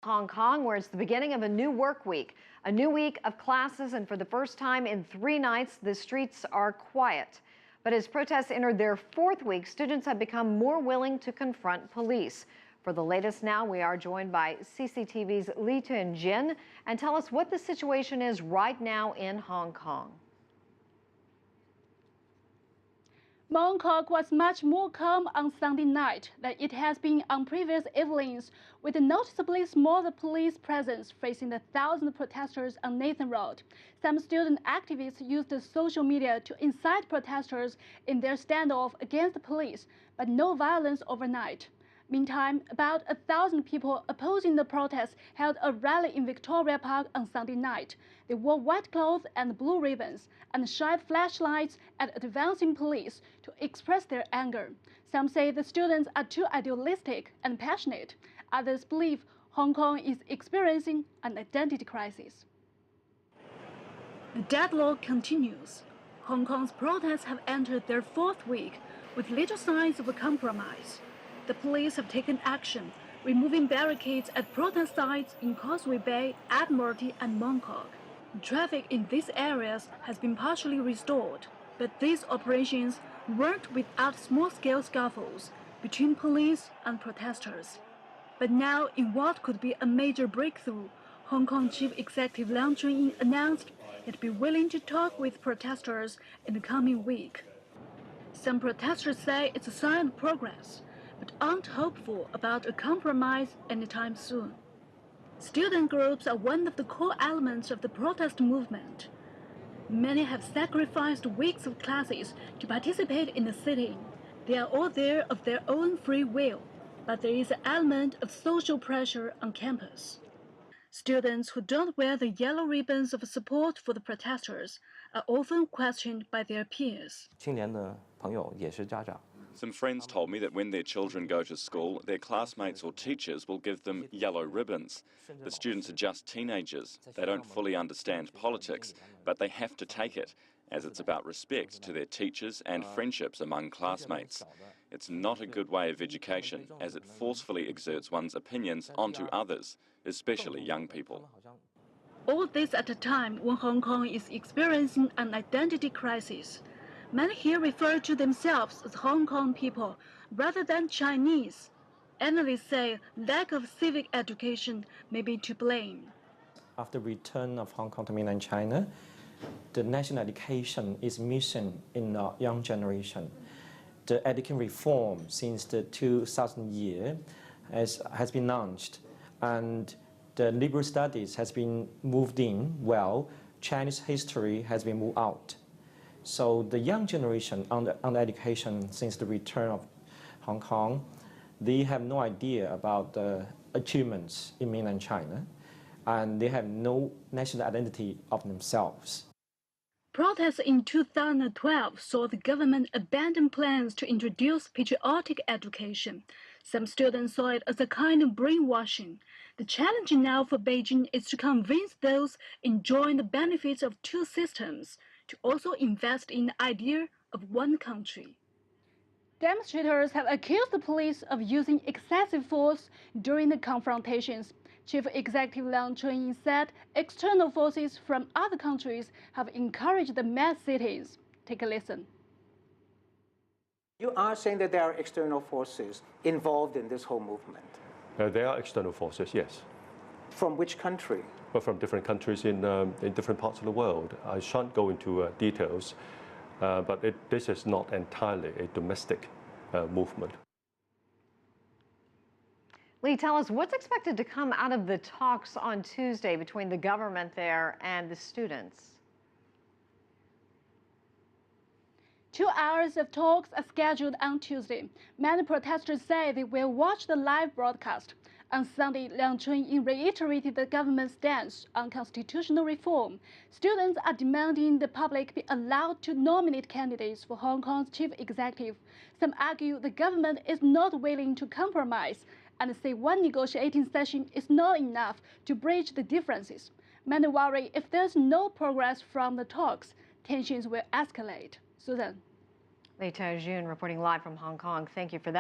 Hong Kong, where it's the beginning of a new work week, a new week of classes, and for the first time in 3 nights, the streets are quiet. But as protests entered their 4th week, students have become more willing to confront police. For the latest now, we are joined by CCTV's Jiejun and tell us what the situation is right now in Hong Kong. Mongkok was much more calm on Sunday night than it has been on previous evenings, with a noticeably smaller police presence facing the thousands of protesters on Nathan Road. Some student activists used social media to incite protesters in their standoff against the police, but no violence overnight. Meantime, about 1,000 people opposing the protests held a rally in Victoria Park on Sunday night. They wore white clothes and blue ribbons and shined flashlights at advancing police to express their anger. Some say the students are too idealistic and passionate. Others believe Hong Kong is experiencing an identity crisis. The deadlock continues. Hong Kong's protests have entered their 4th week with little signs of a compromise. The police have taken action, removing barricades at protest sites in Causeway Bay, Admiralty and Mongkok. Traffic in these areas has been partially restored, but these operations weren't without small-scale scuffles between police and protesters. But now, in what could be a major breakthrough, Hong Kong Chief Executive Leung Chun-ying announced he'd be willing to talk with protesters in the coming week. Some protesters say it's a sign of progress, but aren't hopeful about a compromise anytime soon. Student groups are one of the core elements of the protest movement. Many have sacrificed weeks of classes to participate in the sitting. They are all there of their own free will, but there is an element of social pressure on campus. Students who don't wear the yellow ribbons of support for the protesters are often questioned by their peers. Some friends told me that when their children go to school, their classmates or teachers will give them yellow ribbons. The students are just teenagers. They don't fully understand politics, but they have to take it, as it's about respect to their teachers and friendships among classmates. It's not a good way of education, as it forcefully exerts one's opinions onto others, especially young people. All this at a time when Hong Kong is experiencing an identity crisis. Many here refer to themselves as Hong Kong people rather than Chinese. Analysts say lack of civic education may be to blame. After return of Hong Kong to mainland China, the national education is missing in the young generation. The education reform since the 2000 year has been launched, and the liberal studies has been moved in, while Chinese history has been moved out. So the young generation on education since the return of Hong Kong, they have no idea about the achievements in mainland China, and they have no national identity of themselves. Protests in 2012 saw the government abandon plans to introduce patriotic education. Some students saw it as a kind of brainwashing. The challenge now for Beijing is to convince those enjoying the benefits of 2 systems to also invest in the idea of one country. Demonstrators have accused the police of using excessive force during the confrontations. Chief Executive Leung Chun-ying said external forces from other countries have encouraged the mass sittings. Take a listen. You are saying that there are external forces involved in this whole movement? There are external forces, yes. From which country? Well, from different countries in different parts of the world. I shan't go into details, but this is not entirely a domestic movement. Lee, tell us what's expected to come out of the talks on Tuesday between the government there and the students? 2 hours of talks are scheduled on Tuesday. Many protesters say they will watch the live broadcast. On Sunday, Leung Chun-ying reiterated the government's stance on constitutional reform. Students are demanding the public be allowed to nominate candidates for Hong Kong's chief executive. Some argue the government is not willing to compromise and say one negotiating session is not enough to bridge the differences. Many worry if there's no progress from the talks, tensions will escalate. Susan. Jiejun reporting live from Hong Kong. Thank you for that.